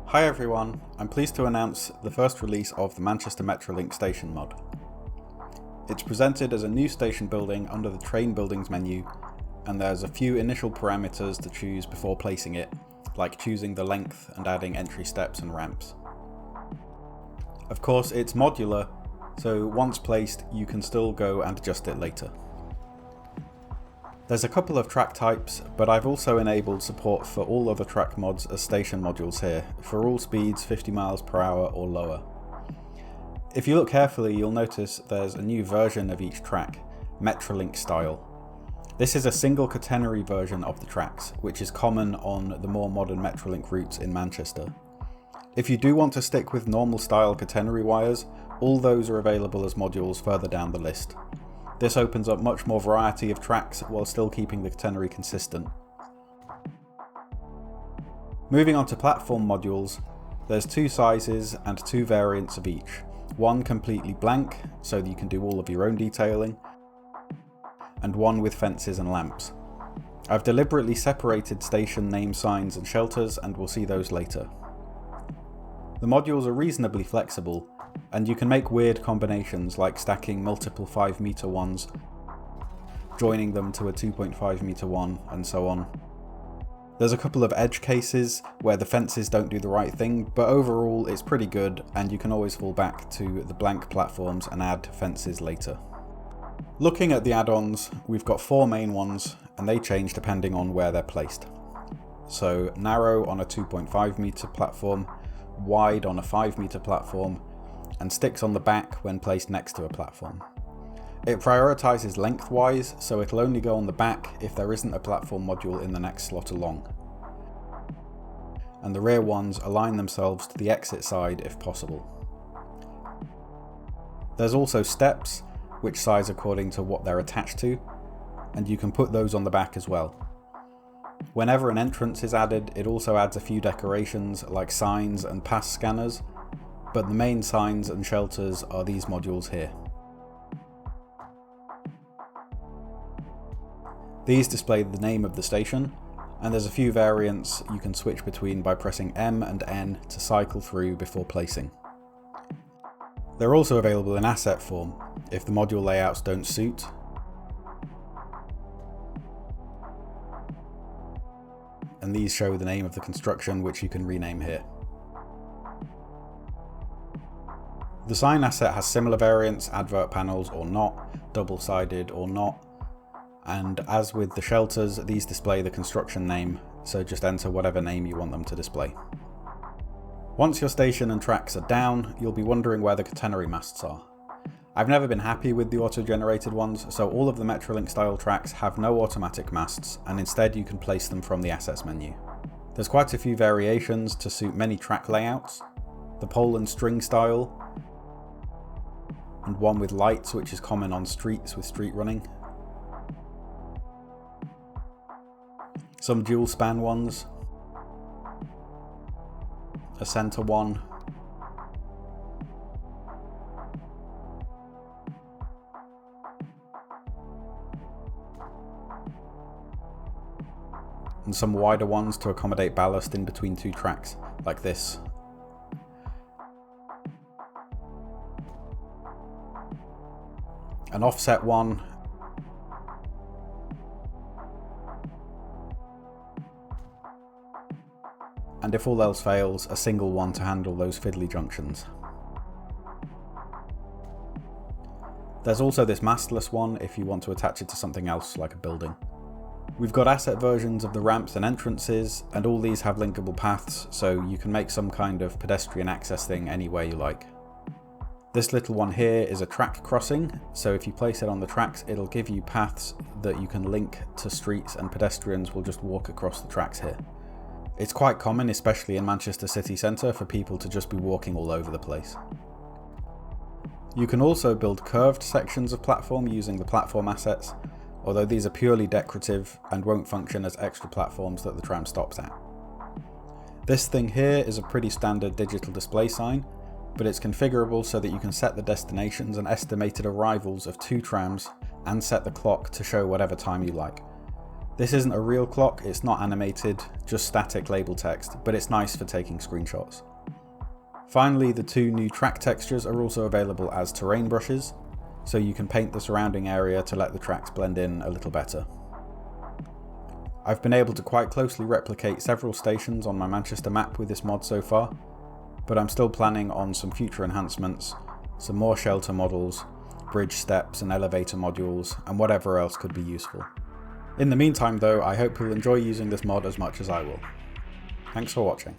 Hi everyone, I'm pleased to announce the first release of the Manchester Metrolink station mod. It's presented as a new station building under the train buildings menu, and there's a few initial parameters to choose before placing it, like choosing the length and adding entry steps and ramps. Of course, it's modular, so once placed you can still go and adjust it later. There's a couple of track types, but I've also enabled support for all other track mods as station modules here, for all speeds 50 miles per hour or lower. If you look carefully, you'll notice there's a new version of each track, Metrolink style. This is a single catenary version of the tracks, which is common on the more modern Metrolink routes in Manchester. If you do want to stick with normal style catenary wires, all those are available as modules further down the list. This opens up much more variety of tracks while still keeping the catenary consistent. Moving on to platform modules, there's two sizes and two variants of each. One completely blank, so that you can do all of your own detailing, and one with fences and lamps. I've deliberately separated station name signs and shelters, and we'll see those later. The modules are reasonably flexible, and you can make weird combinations like stacking multiple 5 meter ones, joining them to a 2.5 meter one, and so on. There's a couple of edge cases where the fences don't do the right thing, but overall it's pretty good, and you can always fall back to the blank platforms and add fences later. Looking at the add-ons, we've got 4 main ones, and they change depending on where they're placed. So narrow on a 2.5 meter platform, wide on a 5 meter platform, and sticks on the back when placed next to a platform. It prioritises lengthwise, so it'll only go on the back if there isn't a platform module in the next slot along. And the rear ones align themselves to the exit side if possible. There's also steps, which size according to what they're attached to, and you can put those on the back as well. Whenever an entrance is added, it also adds a few decorations like signs and pass scanners, but the main signs and shelters are these modules here. These display the name of the station, and there's a few variants you can switch between by pressing M and N to cycle through before placing. They're also available in asset form, if the module layouts don't suit, and these show the name of the construction, which you can rename here. The sign asset has similar variants, advert panels or not, double-sided or not, and as with the shelters, these display the construction name, so just enter whatever name you want them to display. Once your station and tracks are down, you'll be wondering where the catenary masts are. I've never been happy with the auto-generated ones, so all of the Metrolink style tracks have no automatic masts, and instead you can place them from the assets menu. There's quite a few variations to suit many track layouts, the pole and string style, and one with lights, which is common on streets with street running. Some dual span ones, a centre one, and some wider ones to accommodate ballast in between two tracks, like this. An offset one, and if all else fails, a single one to handle those fiddly junctions. There's also this mastless one if you want to attach it to something else like a building. We've got asset versions of the ramps and entrances, and all these have linkable paths, so you can make some kind of pedestrian access thing anywhere you like. This little one here is a track crossing, so if you place it on the tracks, it'll give you paths that you can link to streets, and pedestrians will just walk across the tracks here. It's quite common, especially in Manchester city centre, for people to just be walking all over the place. You can also build curved sections of platform using the platform assets, although these are purely decorative and won't function as extra platforms that the tram stops at. This thing here is a pretty standard digital display sign, but it's configurable so that you can set the destinations and estimated arrivals of 2 trams and set the clock to show whatever time you like. This isn't a real clock, it's not animated, just static label text, but it's nice for taking screenshots. Finally, the two new track textures are also available as terrain brushes, so you can paint the surrounding area to let the tracks blend in a little better. I've been able to quite closely replicate several stations on my Manchester map with this mod so far, but I'm still planning on some future enhancements, some more shelter models, bridge steps and elevator modules, and whatever else could be useful. In the meantime though, I hope you'll enjoy using this mod as much as I will. Thanks for watching.